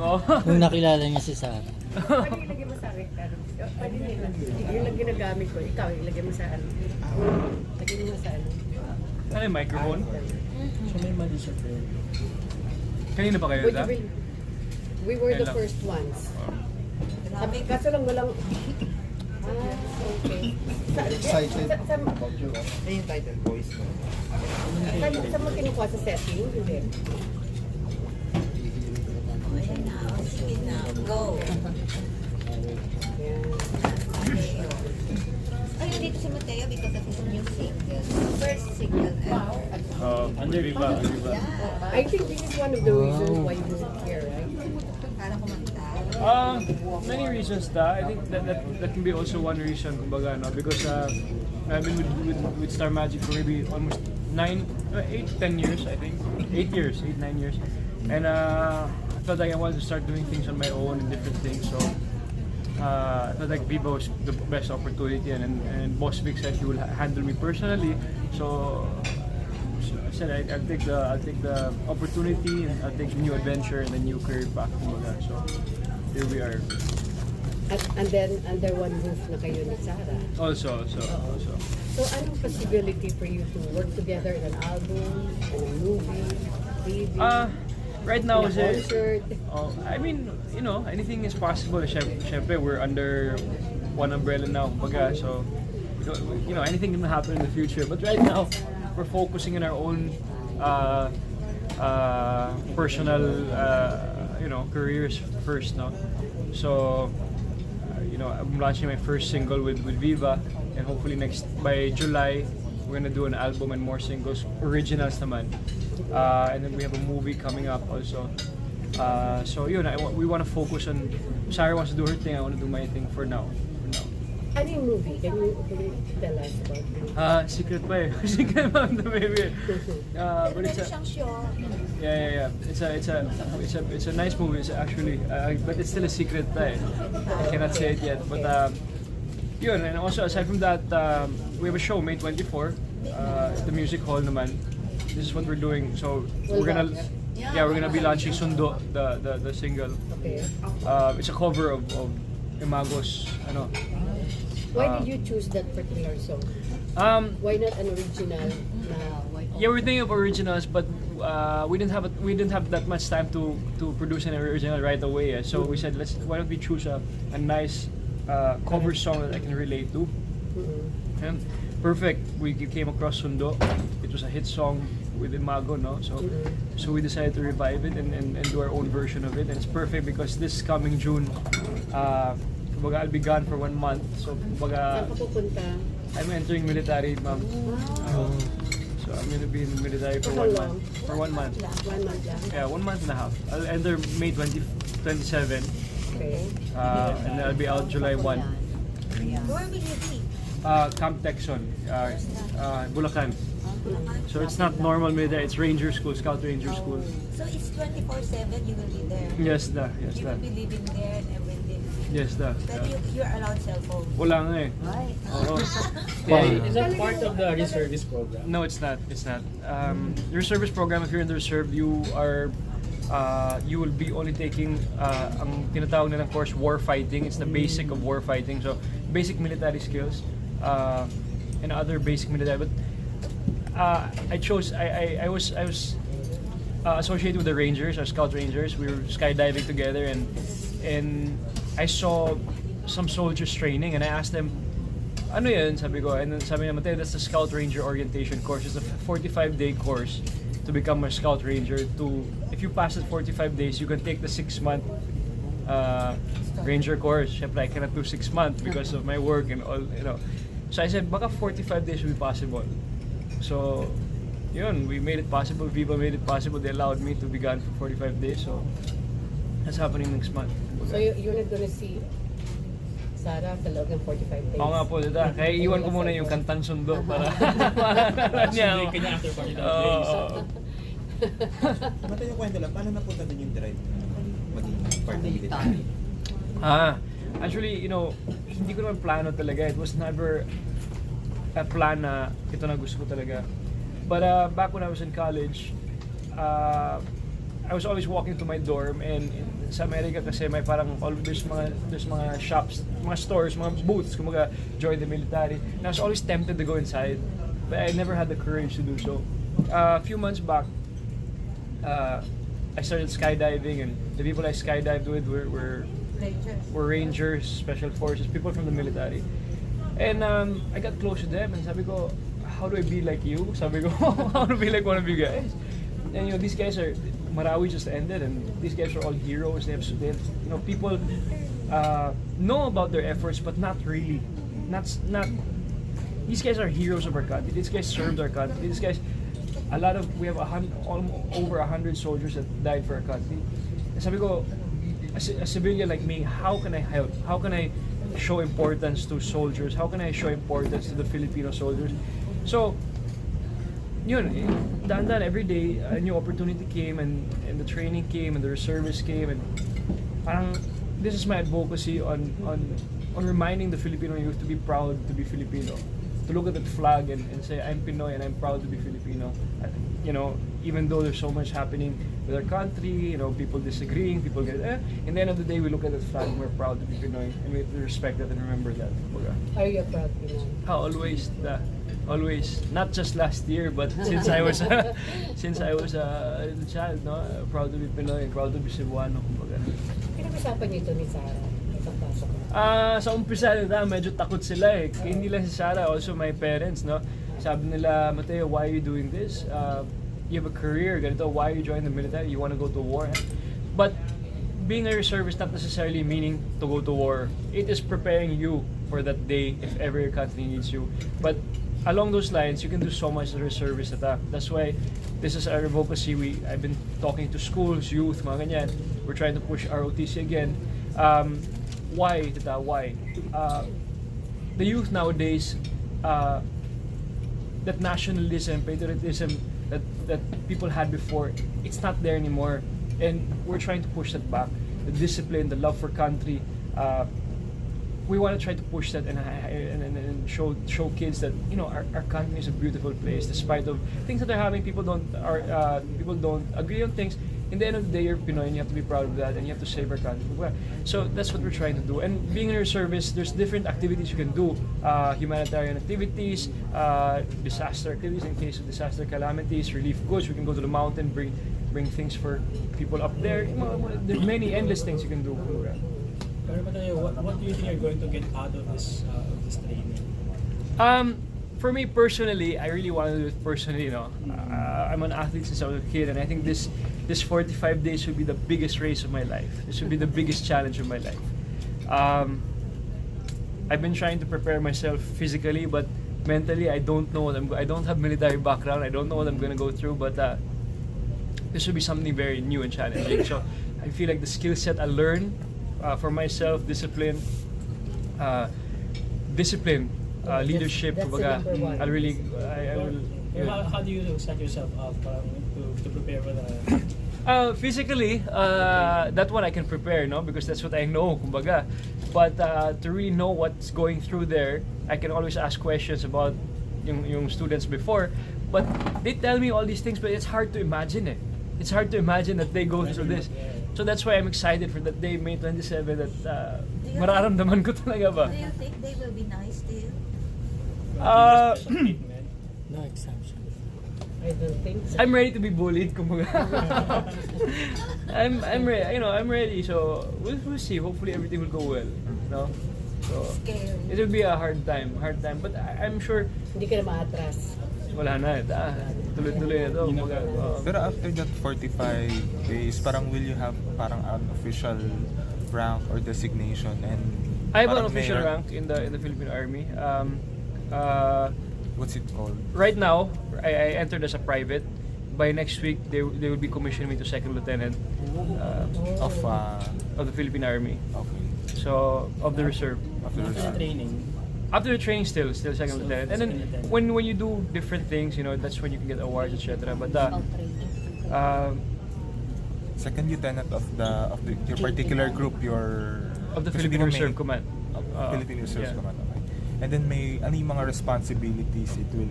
mo. Nung nakilala niya si Sarah. Pwede ilagay mo sa akin. Pwede yung lang ginagamit ko. Ikaw, ilagay mo sa ano. Lagay mo sa ano. Ano yung microphone? So may mali siya po. Kanina pa kayo Would na? you believe? We were the first ones. Sabi, kaso lang walang... okay. Excited Sa about you. Ano yung title voice mo? mo kinukuha sa setting? Hindi. Ayan na, o sige na, go. Yan. Ayun dito si Matteo because of his new single. First single ever. Under Viva. Yeah. I think this is one of the reasons why you moved here, right? Para kumanta. Many reasons I think that can be also one reason kumbaga, no? Because I've been with Star Magic for maybe almost 8, 10 years, I think. 8 years, 8, 9 years. And I felt like I wanted to start doing things on my own and different things. So I felt like Viva was the best opportunity, and Boss Vic said he will handle me personally. So I said I'll take the opportunity, and I'll take the new adventure and the new career path. So here we are. And then under one roof na kayo ni Sarah. Also. So anong possibility for you to work together in an album, in a movie, TV, Right now in a is it? concert? I mean, anything is possible. Syempre, we're under one umbrella now, kumbaga. So, anything can happen in the future. But right now, we're focusing on our own personal, careers first, no. So, I'm launching my first single with Viva, and hopefully by July, we're gonna do an album and more singles, originals naman. And then we have a movie coming up also. So we want to focus on. Sarah wants to do her thing. I want to do my thing for now. Ano yung movie? Can you tell us about it? Secret pa eh. Secret pa the baby. But Meron it's a siyang show. yeah. It's a nice movie. It's actually, but it's still a secret pa eh. I cannot say it yet. But yun, and also aside from that, we have a show May 24. The music hall naman. This is what we're doing. So we're gonna be launching Sundo, the single. Okay. It's a cover of Imago's ano. Why did you choose that particular song? Why not an original? Yeah, we're thinking of originals, but we didn't have that much time to produce an original right away. So we said, why don't we choose a nice cover song that I can relate to? And perfect. We came across Sundo. It was a hit song with Imago, no? So we decided to revive it and do our own version of it. And it's perfect because this coming June, I'll be gone for 1 month. So Saan ka pupunta? I'm entering military, ma'am. So I'm gonna be in the military for For 1 how long? month. For 1 month. 1 month lang? Yeah, 1 month and a half. I'll enter May 27, Okay. and then I'll be out July 1. Where will you be? Camp Texon, Bulacan. So it's not normal military, it's Ranger School, Scout Ranger School. So it's 24/7 you will be there. Yes, da. You will be living there and everything. Yes, da. But you're allowed cell phone. Wala nga eh. Right. Oo. Is that part of the reservist program? No, it's not. It's not. Your service program, if you're in the reserve, you will be only taking ang tinatawag nilang course war fighting. It's the basic of war fighting. So basic military skills and other basic military. But I was associated with the Rangers, our Scout Rangers. We were skydiving together, and I saw some soldiers training, and I asked them, ano yun? Sabi ko, and then sabi niya, Matteo, that's the Scout Ranger Orientation course. It's a 45-day course to become a Scout Ranger. If you pass it 45 days, you can take the 6-month Ranger course. Siyempre, I cannot do 6 months because of my work and all, So I said, baka 45 days will be possible. So, yun, we made it possible. Viva made it possible. They allowed me to be gone for 45 days. So, that's happening next month. So you're not gonna see Sarah sa loob ng 45 days? Oo nga po, dada. Kaya iwan ko muna yung kantang Sundo para maalala niya ako. Kanya after party ng Oo. Matay yung kwento lang, paano napunta din yung drive maging part ng military? Actually, hindi ko naman plano talaga. It was never a plan na ito na gusto ko talaga. But back when I was in college, I was always walking to my dorm, and sa America kasi may parang there's mga shops, mga stores, mga booths, kumaga join the military. And I was always tempted to go inside, but I never had the courage to do so. A few months back, I started skydiving, and the people I skydived with were Rangers, Special Forces, people from the military. And I got close to them, and sabi ko, how do I be like you? Sabi ko, how to be like one of you guys? And these guys are, Marawi just ended, and these guys are all heroes. They have people know about their efforts, but not really. Not. These guys are heroes of our country. These guys served our country. These guys, we have over 100 soldiers that died for our country. And sabi ko, as a civilian like me, how can I help? How can I show importance to soldiers? How can I show importance to the Filipino soldiers? So, yun, daan every day, a new opportunity came, and the training came, and the reservists came, and parang this is my advocacy on reminding the Filipino youth to be proud to be Filipino, to look at that flag and say, I'm Pinoy and I'm proud to be Filipino. Even though there's so much happening with our country, people disagreeing, people get in the end of the day, we look at that flag and we're proud to be Pinoy, and we have to respect that and remember that. Are you a proud Pinoy? Always, not just last year, but since I was a little child, proud to be Pinoy and proud to be Cebuano. Pinag-usapan niyo ito ni Sarah? Pagpasok mo? Sa umpisa medyo takot sila eh. Hindi lang si Sarah, also my parents, no. Sabi nila, Matteo, why are you doing this? You have a career, ganito, why are you joining the military? You want to go to war? But being a reservist not necessarily meaning to go to war. It is preparing you for that day if ever your country needs you. But along those lines, you can do so much as a reservist. That's why this is our advocacy. I've been talking to schools, youth, mga ganyan. We're trying to push ROTC again. Why? Why? The youth nowadays, that nationalism, patriotism that people had before, it's not there anymore. And we're trying to push that back. The discipline, the love for country. We want to try to push that and show kids that our country is a beautiful place despite of things that are happening. People don't agree on things. In the end of the day, you're Pinoy and you have to be proud of that, and you have to save our country. So that's what we're trying to do. And being in your service, there's different activities you can do. Humanitarian activities, disaster activities in case of disaster calamities, relief goods. We can go to the mountain, bring things for people up there. There's many endless things you can do. Pero Matteo, what do you think you're going to get out of this training? For me personally, I really want to do it personally. I'm an athlete since I was a kid, and I think this 45 days should be the biggest race of my life. This should be the biggest challenge of my life. I've been trying to prepare myself physically, but mentally, I don't know I don't have military background. I don't know what I'm going to go through, but this should be something very new and challenging. So I feel like the skill set I learn for myself, discipline, leadership. That's the number one. I will. How do you set yourself up to prepare for the? Physically, that one I can prepare, because that's what I know, kumbaga. But to really know what's going through there, I can always ask questions about yung students before. But they tell me all these things, but it's hard to imagine it. It's hard to imagine that they go through this. So that's why I'm excited for that day, May 27, that mararamdaman ko talaga ba. Do you think they will be nice to you? No exemption. I don't think so. I'm ready to be bullied, kumbaga. I'm ready. I'm ready. So we'll see. Hopefully everything will go well. No. So Scary. it will be a hard time. But I'm sure Hindi ka na maatras. wala na. Tuloy-tuloy na to. Kumbaga, Pero after that 45 days, parang will you have parang an official rank or designation? And I have an parang official mayor? rank in the Philippine Army. What's it called? Right now, I entered as a private. By next week, they will be commissioning me to second lieutenant Of of the Philippine Army. okay. So of the reserve. After After the training, After the training, still second lieutenant. And then when you do different things, that's when you can get awards, etc. But second lieutenant of your particular group, your of the kasi Philippine di ba may- Reserve Command. Philippine Reserve yeah. Command. Okay. And then ano yung mga responsibilities it will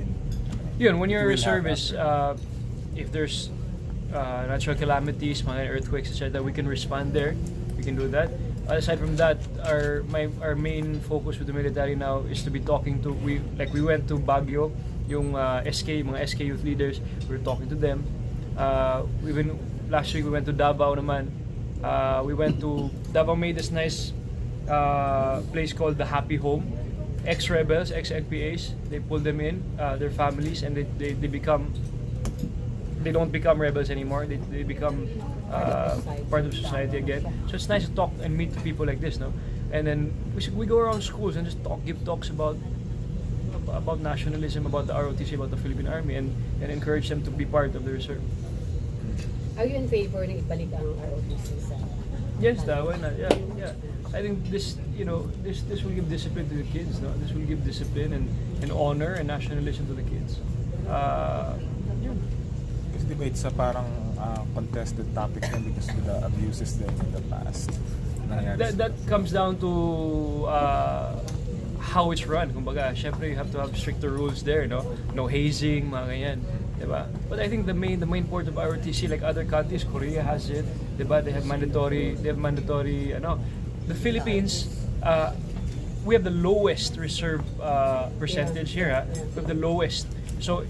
Yun, when you're a You will have reservist, if there's natural calamities, mga earthquakes, etc., we can respond there. We can do that. Aside from that, our main focus with the military now is to be talking to, we went to Baguio, yung mga SK youth leaders, we were talking to them. Even last week we went to Davao naman. We went to Davao, made this nice place called the Happy Home. Ex-rebels, ex-NPAs, they pull them in, their families, and they don't become rebels anymore. They become part of society again. So it's nice to talk and meet people like this, no? And then we go around schools and just give talks about nationalism, about the ROTC, about the Philippine Army, and encourage them to be part of the reserve. Are you in favor na ibalik ang ROTC sa... Yes, why not? Yeah. I think this will give discipline to the kids, no? This will give discipline and honor and nationalism to the kids. Yeah. Kasi diba it's a parang contested topic din because of the abuses din in the past. That comes down to how it's run. Kumbaga, syempre you have to have stricter rules there, no? No hazing, mga ganyan. Diba? But I think the main point of ROTC, like other countries, Korea has it. Diba? They have mandatory. The Philippines, we have the lowest reserve percentage here. We have the lowest. So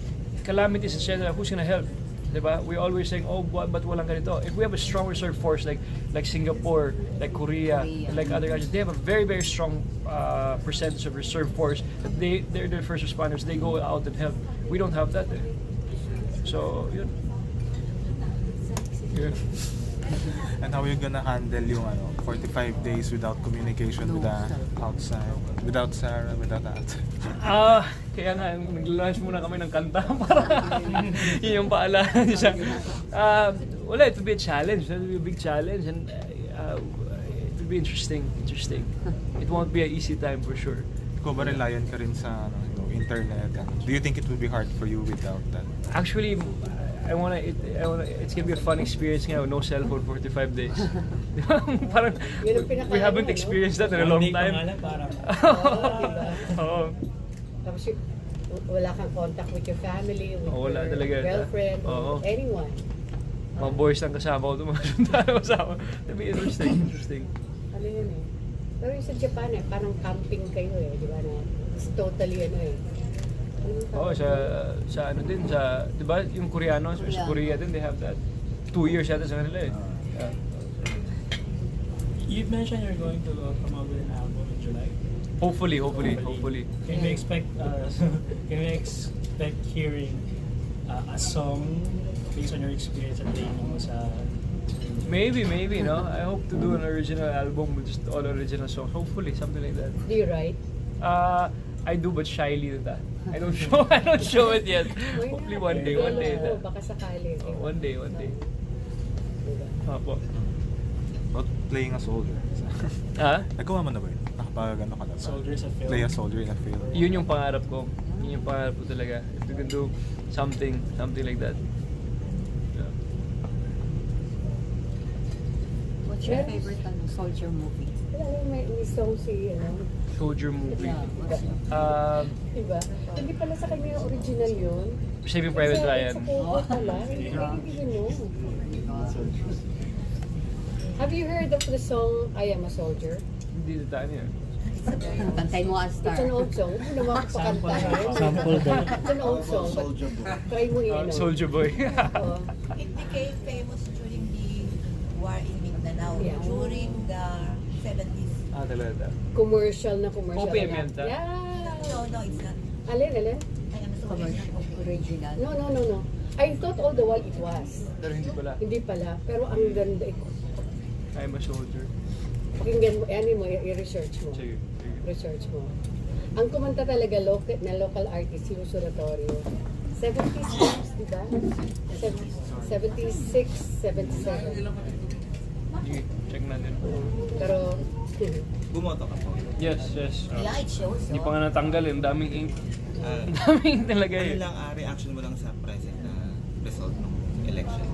calamities, etc. Who's gonna help? Diba? We always saying, oh, but walang ganito. If we have a strong reserve force like Singapore, like Korea, like other countries, they have a very, very strong percentage of reserve force. They're the first responders. They go out and help. We don't have that. So, yun. And how are you gonna handle yung 45 days without communication with the outside, without Sarah, without that? Kaya nga, nag-launch muna kami ng kanta para yun yung paalala niya. Wala, it will be a challenge. It will be a big challenge, and it will be interesting. It won't be an easy time for sure. Ikaw ba reliant ka rin sa internet? Do you think it will be hard for you without that? Actually, it's gonna be a fun experience nga, no cell phone for 45 days. Parang, we haven't experienced that in a long time. Oo. Tapos wala kang contact with your family, with Wala your talaga. girlfriend, or anyone. Mga boys lang kasama ko, mga sundalo kasama. It'll be interesting. Ano yun eh. Pero yung sa Japan parang camping kayo di ba na? It's totally sa di ba yung Koreano, sa Korea din, they have that. 2 years yata sa kanila Yeah. You've mentioned you're going to come out with an album in July. Hopefully. Can we expect hearing a song based on your experience at playing mo sa... Maybe, no? I hope to do an original album with just all original songs. Hopefully, something like that. Do you write? I do, but shyly with that. I don't show it yet. Hopefully one day. Baka sakali. One day. Opo. About playing a soldier. Nagawa mo na ba yun? Nakapag-ano ka na ba? Soldier sa film. Play a soldier in a film. Yun yung pangarap ko. Yun yung pangarap ko talaga. If you can do something like that. Yeah. What's your favorite soldier movie? May song si Soldier movie. Diba? Hindi pala sa kanya original yun. Saving Private Ryan. Sa Coco pala. Hindi know. Have you heard of the song I Am a Soldier? Hindi na tayo yun. Kantayin mo as It's an old song. Hindi naman ako pakantahin. Sample daw. It's an old song, but try mo Soldier Boy. Oo. It became famous during the war in Mindanao, during the 70s. Talaga. Commercial. OPM yan ta? Yeah. No, it's not. Alin? I am a soldier. original. No. I thought all the while it was. Pero hindi pala. Pero ang ganda ito. I'm a soldier. Pakinggan mo, i-research mo. Sige. Research mo. Ang kumanta talaga local artist, yung Suratorio. 70s songs, di ba? 76, 77. Sige, check natin. Pero, Bumoto ka po. Yes. Yeah, it shows. Hindi pa nga natanggal ang daming ink. Daming talaga Ano lang, reaction mo lang sa present na result ng election?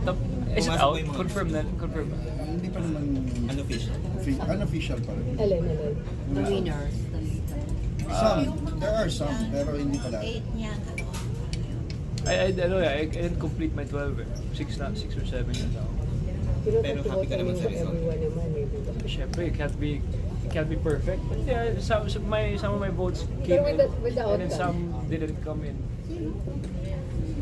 Is it Pumasok out? ba yung mga- Confirm. Hindi pa naman Unofficial. unofficial pa rin. alin. The winners. There are some, pero hindi pa lahat. 8 niya, I didn't complete my 12 eh. 6 or 7 years now. Pero happy ka naman sa result. Everyone naman eh, diba? Siyempre, it can't be perfect. But yeah, some of my votes came Pero with the in, and then outcome. some didn't come in.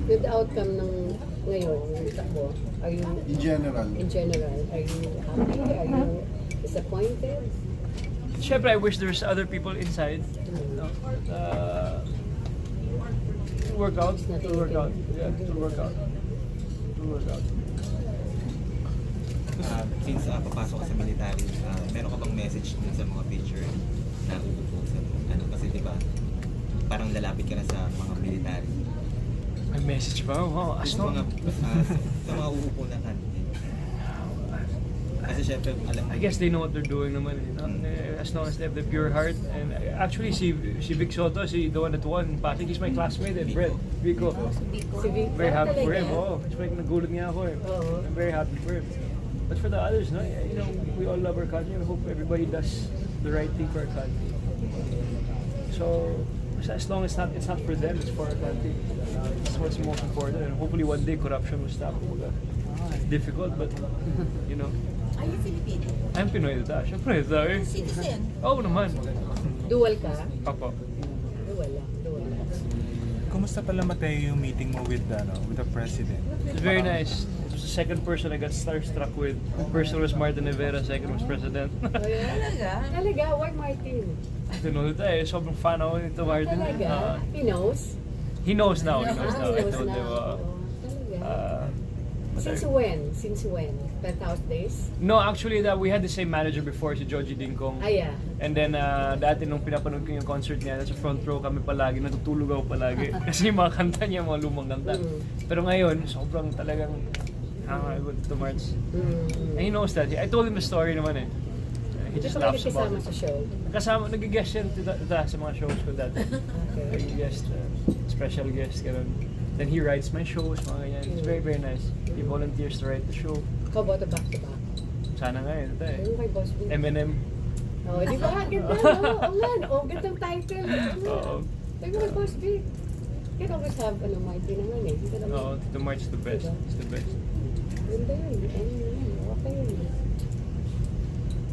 With the outcome ng ngayon, ng takbo, are you, In general. in general, are you happy? Are you disappointed? Siyempre, I wish there's other people inside. No? It'll work out. It'll work out. Yeah, it'll work out. It'll work out. Since papasok ka sa military, meron ka bang message dun sa mga future na uutusan mo? Ano, kasi di ba, parang lalapit ka na sa mga military. May message ba? Wow, as Sa long sa mga uupo na kandidates. Kasi syempre, alam I guess they know what they're doing naman. You know? As long as they have the pure heart. And actually, si Vic Soto, the one that won, Patrick, he's my classmate at Brett. Vico. Si Vic, Very happy for him. talaga? Oh, it's like nagulat niya ako eh. Oo. I'm very happy for him. But for the others, no, you know, we all love our country and hope everybody does the right thing for our country. So, as long as it's not for them, it's for our country. That's what's most important. And hopefully one day corruption will stop. It's difficult, but you know, Are you Filipino? I'm Pinoy dita. Siyempre, dita eh. Citizen? Oo naman. Dual ka? Apo. Dual lang, dual lang. Kumusta pala, Matteo, yung meeting mo with the president? It's very nice. It was the second person I got starstruck with. First was Martin Rivera, second was President. Talaga? Talaga, why Martin? Tinulad tayo, sobrang fan ako nito Martin. Talaga? He knows? He knows now, he knows now. He I knows told him, now. Talaga? but Since when? Since when? Penthouse days? no, actually, we had the same manager before, si Joji Dingkong. Ah, yeah. And then, dati nung pinapanood ko yung concert niya, nasa front row kami palagi, natutulog ako palagi. Kasi yung mga kanta niya, mga lumang kanta. Pero ngayon, sobrang talagang good to March. And he knows that. I told him the story naman eh. He Hindi just ka ba laughs about kasama it. sa show? Kasama, nag-guest yan sa mga shows ko dati. Okay. Nag-guest, special guest, ganun. Then he writes my shows, mga ganyan. It's very, very nice. He volunteers to write the show. How about the back-to-back? Sana nga yun, ito eh. Ano kay Boss B? M&M. Oh, di ba? Ganda, no? Oo nga, oh, gandang title. Oo. Sabi ko kay Boss B. You can always have, Martin naman eh. Hindi ka naman. Oo, Tito March is the best. It's the best. Ganda yun. Ano yun? Okay yun.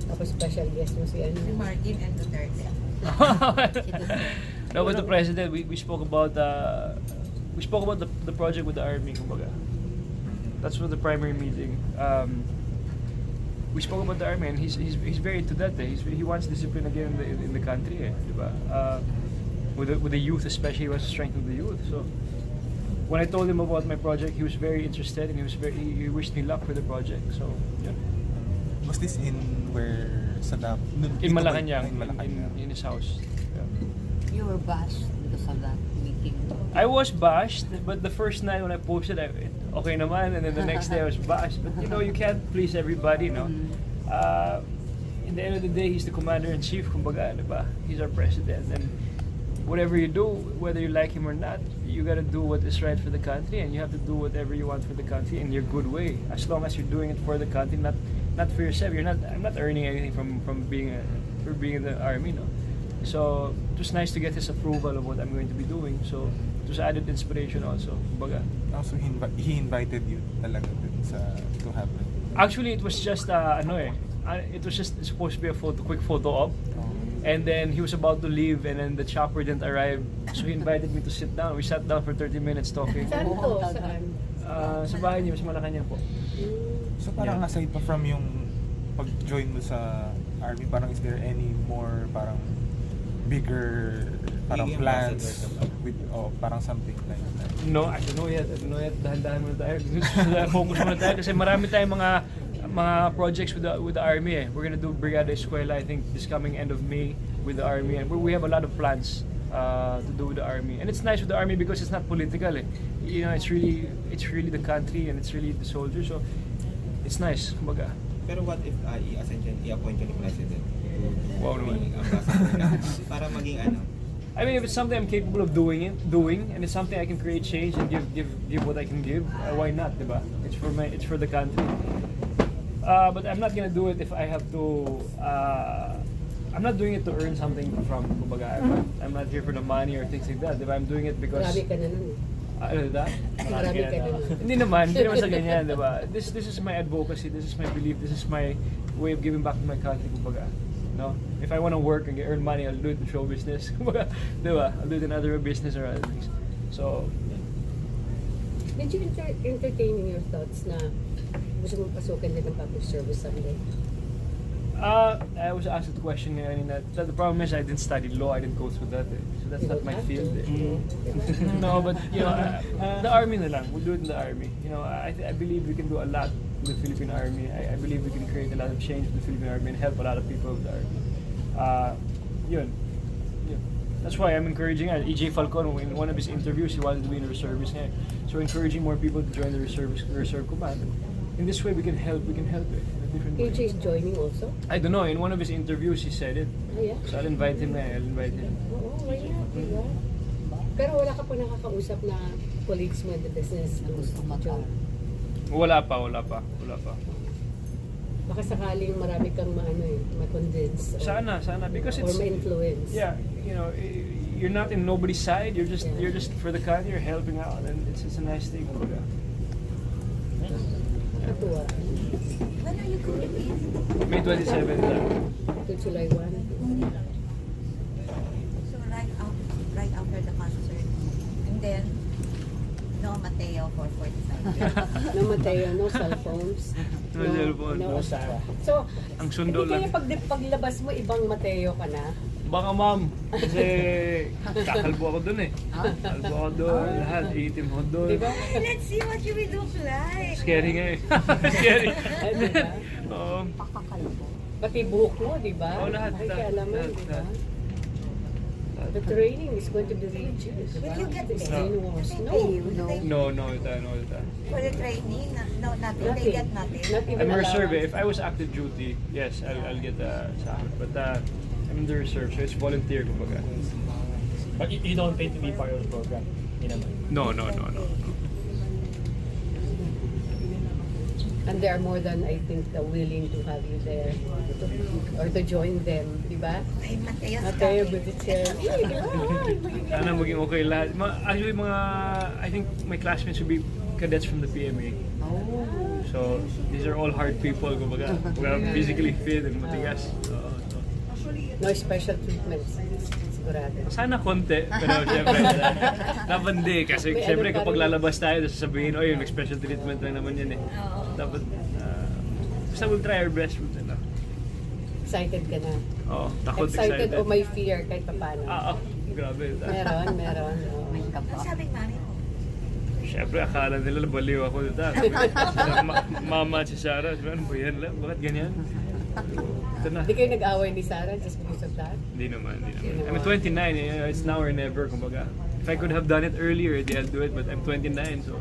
Tapos special guest mo si ano. Si Martin and Duterte. No, with the president, we spoke about the project with the army, kumbaga. That's what the primary meeting. We spoke about the army, and he's very into that. Eh. He wants discipline again in the country, eh, diba? With the youth, especially, he wants to strengthen the youth. So when I told him about my project, he was very interested, and he wished me luck for the project. So yeah. Was this in where Sadap? In Malacanang, In Malacanang. in his house. Yeah. You were bashed because of that meeting. I was bashed, but the first night when I posted, okay naman, and then the next day I was bashed. But you know, you can't please everybody, no? In the end of the day, he's the commander-in-chief, kumbaga, diba? He's our president, and whatever you do, whether you like him or not, you gotta do what is right for the country, and you have to do whatever you want for the country in your good way. As long as you're doing it for the country, not for yourself. I'm not earning anything from being in the army, no. So it was nice to get his approval of what I'm going to be doing. So it was added inspiration also. Kumbaga. Also, he invited you talaga dun to happen. Actually, it was just it was just supposed to be a quick photo op. And then he was about to leave, and then the chopper didn't arrive. So he invited me to sit down. We sat down for 30 minutes talking. Saan to? Saan? Sa bahay niya, sa Malacanang po. So parang Yeah. aside pa from yung pag-join mo sa army, parang is there any more parang bigger parang Bigger plans ambassador ka ba? with parang something like that? No, I don't know yet. Dahan-dahan muna tayo. Focus muna tayo kasi marami tayong mga projects with the army eh. We're gonna do Brigada Escuela, I think, this coming end of May with the army, and we have a lot of plans to do with the army. And it's nice with the army because it's not political eh. You know, it's really the country, and it's really the soldiers. So it's nice, kumbaga. Pero what if i-appoint ka ni President to Wow naman. be ambassador ka? Para maging ano? I mean, if it's something I'm capable of doing, and it's something I can create change and give what I can give, why not, diba? It's for the country. But I'm not gonna do it if I have to. I'm not doing it to earn something from kumbaga. I'm not here for the money or things like that. Diba? I'm doing it because Grabe ka na nun eh. Ano ba? Marami ka na. Hindi naman sa ganyan, di ba? This is my advocacy, this is my belief, this is my way of giving back to my country, kumbaga. No? If I want to work and earn money, I'll do it in show business. Kumbaga, di ba? I'll do it in other business or other things. So, Did you entertain in your thoughts na gusto mong pasukan din ng public service someday? I was asked the question kanina. The problem is I didn't study law, I didn't go through that. So that's You not don't my have field. to. No, but you know, the army na lang. We'll do it in the army. You know, I believe we can do a lot in the Philippine Army. I believe we can create a lot of change in the Philippine Army and help a lot of people with the army. Yun. That's why I'm encouraging EJ Falcon in one of his interviews. He wanted to be in the reservists. So encouraging more people to join the reserve command. In this way, we can help. We can help it in a different way. AJ is joining also? I don't know. In one of his interviews, he said it. Oh, yeah? So I'll invite him. I'll invite him. Oo, why not? Diba? Pero wala ka po nakakausap na colleagues mo in the business na gusto mag-join? Wala pa. Baka sakaling marami kang ma-convince. Sana because or it's ma-influence. yeah, you know, you're not in nobody's side. You're just for the country. You're helping out, and it's a nice thing. Natuwa. When are you going in? May 27 lang. To July 1. So right after the concert, and then no Matteo for 45 years. No Matteo, no cell phones. No cellphone, no Sarah. So, Ang sundo hindi kaya lang. paglabas mo, ibang Matteo ka na? Baka ma'am, kasi kakalbo ako dun eh. Kalbo ako dun, lahat, iitim ako dun. Di ba? Let's see what you will look like. Scary nga eh. Scary. Di ba? Oo. Pati buhok mo, di ba? Oo, lahat, Pakikialaman, lahat, di ba? lahat. The training is going to be reduced. Will you get paid? Strenuous. They No. pay you? No. For the training? No, nothing. They get nothing. Not even I'm a reserve eh. allowance. If I was active duty, yes, I'll get sa akin. But I'm in the reserve, so it's volunteer kumbaga. But you don't pay to be part of the program. Hindi naman. No. And they are more than, I think, willing to have you there or to join them, di ba? Ay, Mateo's Matteo coming. Guidicelli. Sana maging okay lahat. Actually, I think my classmates would be cadets from the PMA. Oh. So, these are all hard people, kumbaga. Physically fit and matigas. No special treatments. Sigurado. Sana konti, pero syempre, dapat hindi. Kasi May syempre ano pa kapag rin. lalabas tayo, sasabihin, oh, yung special treatment lang naman yan eh. Dapat, basta we'll try our best. Excited ka na. Oo, takot, Excited o may fear kahit paano? Grabe. Meron. Oh. Ang sabi mami mo? Syempre, akala nila baliw ako dito. Mama at si Sarah, ano ba yan lang? Bakit ganyan? Ito na. Hindi kayo nag-away ni Sarah just because of that? Hindi naman. I'm 29, it's now or never, kumbaga. If I could have done it earlier, I'll do it, but I'm 29, so...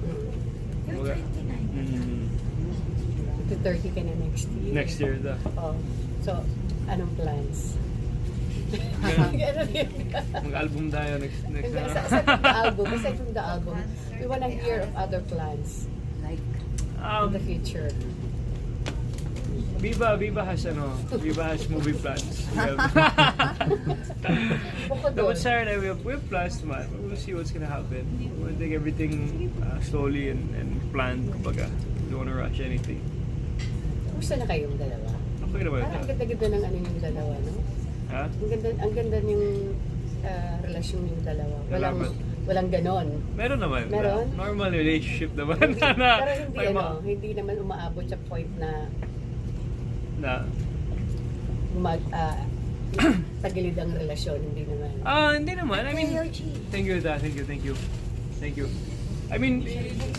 You're 29. To 30 ka na next year. Next year, Oh. So, anong plans? Mag-album tayo next Aside from the album, we wanna hear of other plans in the future. Viva has movie plans. Bukod No, doon, but Sarah and I, we have plans naman. We'll see what's gonna happen. We'll take everything slowly and planned, kumbaga. Don't wanna rush anything. gusto na kayong dalawa? Okay naman Parang ang ito. ganda-ganda ng ano yung dalawa, no? Ha? Ang ganda yung relasyon yung dalawa. Walang ganon. Meron naman. Meron? Normal relationship naman. Pero hindi May hindi naman umaabot sa point na na tagilid ang relasyon, hindi naman. hindi naman. I mean, thank you. I mean,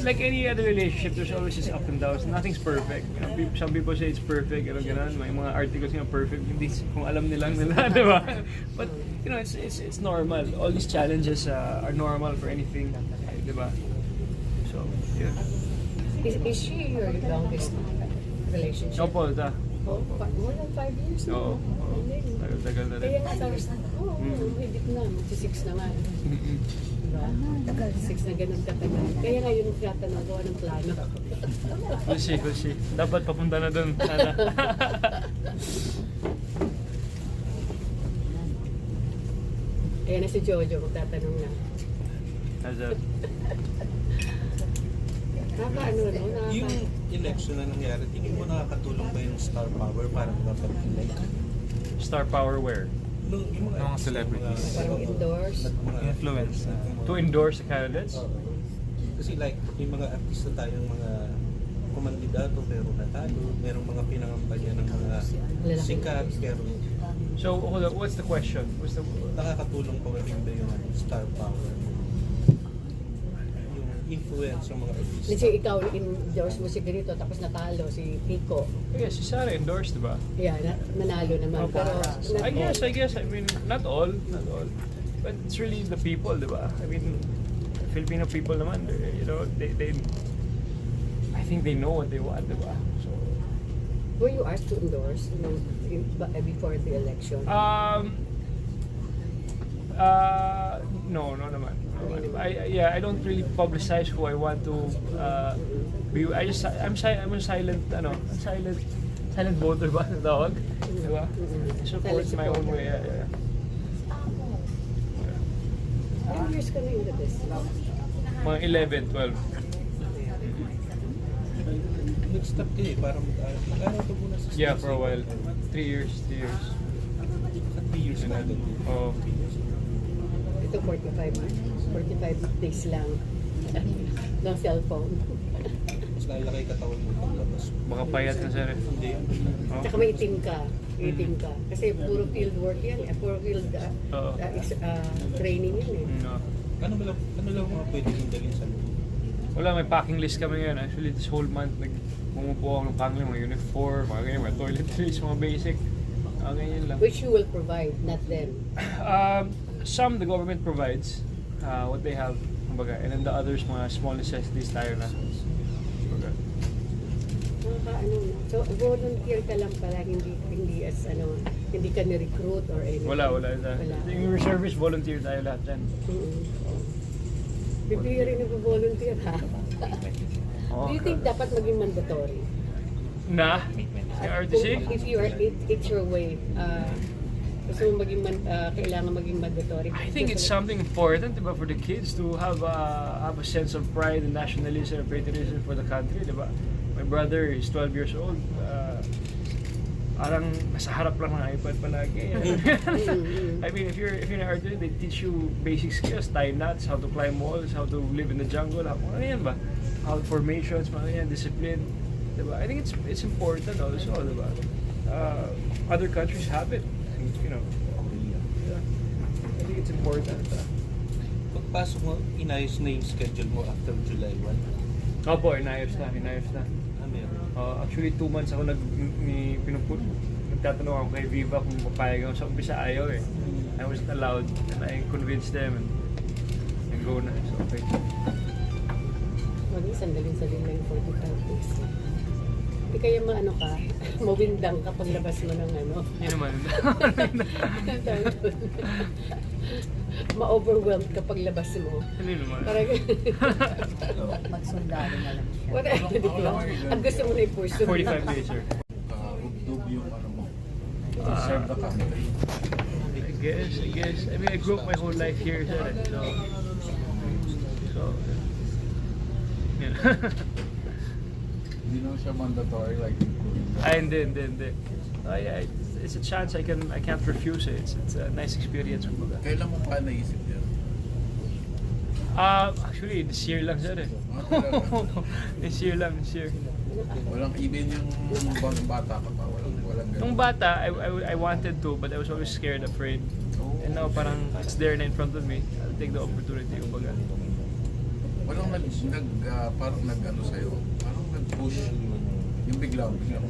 like any other relationship, there's always just up and downs. Nothing's perfect. Some people say it's perfect, ganun. May mga articles nga perfect, hindi kung alam nilang nila, di ba? But, you know, it's normal. All these challenges are normal for anything, di ba? So, yeah. Is she your longest relationship? Opo, ita. Oh, more than 5 years na. Oo. Tagal na Kaya rin. nga sabi, higit na, magsi-6 na nga. Diba? 6 na ganun katagal. Kaya nga yun tinatanong ko, anong plano? We'll see. Dapat papunta na dun. Sana. Kaya na si Jojo, magtatanong na. as a Nakaka-ano, no? Yung election na nangyari, tingin mo nakakatulong ba yung star power para mapag-elect? star power where? Yung Mga celebrities. Parang endorse. Influence. To endorse the candidates? Kasi like, may mga artista tayong mga kumandidato pero natalo, merong mga pinangampanya ng mga sikat pero So, hold on, what's the question? What's the... nakakatulong pa rin ba yung star power? Yung influence ng mga artista. Let's say ikaw endorse mo si ganito tapos natalo si Pico. Yeah, si Sarah endorsed, diba? Yeah, nanalo naman. Opo. Pero I guess, I mean, not all. But it's really the people, diba? I mean, Filipino people naman, you know, they I think they know what they want, diba? So, were you asked to endorse before the election? No naman. I don't really publicize who I want to be. I'm silent silent voter ba na tawag? Diba? I support my own way. Yeah. Ilang years ka na into this? Mga 11, 12. Nag-stop ka parang mag-aaral ka muna sa Yeah, for a while. 3 years. 3 years na agad. Oh. Ito 45 days lang ng cellphone. Mas lalaki katawan mo paglabas. Baka payat na sir. Hindi. Oh. Tsaka may itim ka. Kasi puro field work yan. Puro field Oo. training yan eh. No. Ano lang mga pwede mong dalhin sa loob? Wala, may packing list kami ngayon. Actually, this whole month, bumubuo ako ng packing, mga uniform, mga ganyan, mga toiletries, mga basic. Ganyan lang. Which you will provide, not them. Some the government provides what they have, kumbaga, and then the others, mga small necessities tayo na. Kumbaga. So volunteer ka lang pala, hindi as hindi ka ni-recruit or anything. Wala. Yung reservist, volunteer tayo lahat dyan. Bibigyan rin nag-volunteer ha. Oh, Do you think dapat maging mandatory? Na? Si RTC? If you are, it's your way. Gusto mo kailangan maging mandatory. I think it's something important, diba, for the kids to have a sense of pride and nationalism and patriotism for the country, diba? My brother is 12 years old. Parang nasa harap lang ng iPad palagi. I mean, if you're in RTC, they teach you basic skills, tie knots, how to climb walls, how to live in the jungle, ano yan ba? How formations, mga yan, discipline. Diba? I think it's important also, diba? Other countries have it. You know, yeah. I think it's important. Pagpasok mo, inayos na yung schedule mo after July 1? Opo, inayos na. Meron. Actually, 2 months ako nagtatanong ako kay Viva kung papayag ako. Sa umpisa ayaw eh. I wasn't allowed and I convinced them and go na. So, okay. Sandalin lang 45 days. Hindi kaya mawindang ka paglabas mo ng Hindi naman. ma-overwhelmed ka paglabas mo. Hindi naman. Parang Magsundalo na lang siya. wala, di ba? Ang gusto mo na i-pursue. 45 days, sir. Hugdog yung mo. Serve the country. I guess. I mean, I grew up my whole life here, sir. So yeah. Hindi naman siya mandatory like Hindi. It's a chance I can't refuse it. It's a nice experience, kumbaga. Kailan mo pa naisip yan? Actually, this year lang, sir. This year. Walang even yung bata ka pa, walang ganun. Nung bata, I wanted to, but I was always scared, afraid. And now, parang it's there na in front of me. I'll take the opportunity, kumbaga. Walang parang nag-ano sa'yo, parang nag-push, yung biglang push.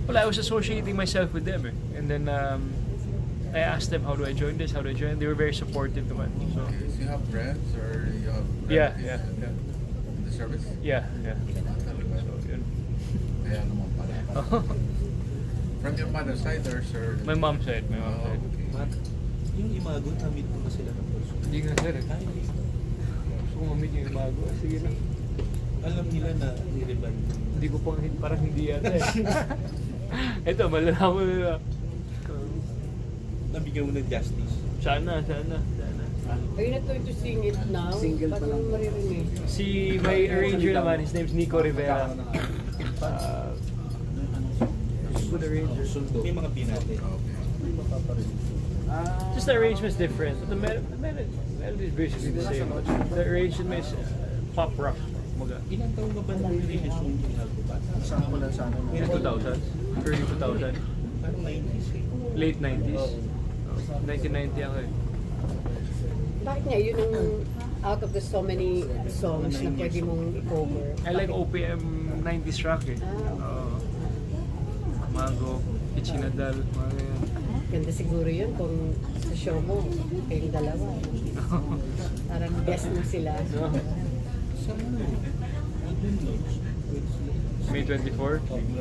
Well, I was associating myself with them, and then I asked them, how do I join this? They were very supportive naman. So, Okay, so you have friends or you have yeah. in the service? Yeah. Talaga. So, yun. Kaya naman pala. From your mother's side or sir? My mom side. Okay. Yung imago, na-meet mo na sila ng person. Hindi nga, sir. Gusto ko ma-meet yung imago. Sige na. Alam nila na ni-revive. Hindi ko parang hindi yata eh. Ito, malalaman nila. Nabigyan mo ng justice. Sana. Are you not going to sing it now? Single pa Paano lang. mo maririnig? Si my arranger naman, his name's Nico Rivera. Good arranger. May mga pinate. Just the arrangement's different. But the melody is basically the same. The arrangement is pop rock. Kumbaga. Ilang taon ba nag-release yung album ba? Saan ko lang sana. In the 2000s, early 2000, Parang 90s eh. late 90s. 1990 ako eh. Bakit nga yun ang out of the so many songs na pwede mong i-cover? I like OPM 90s rock eh. Mago, Ichinadal, mga yan. Ganda siguro yun kung sa show mo, kayong dalawa. Parang guest mo sila. Sa ano? Golden Globes. May 24.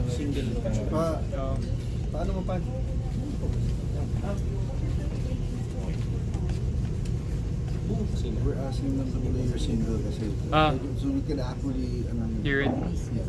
Single pa. Paano mo pa? Sila. We're asking them to play your single kasi Ah. so we can actually Hear it. yeah.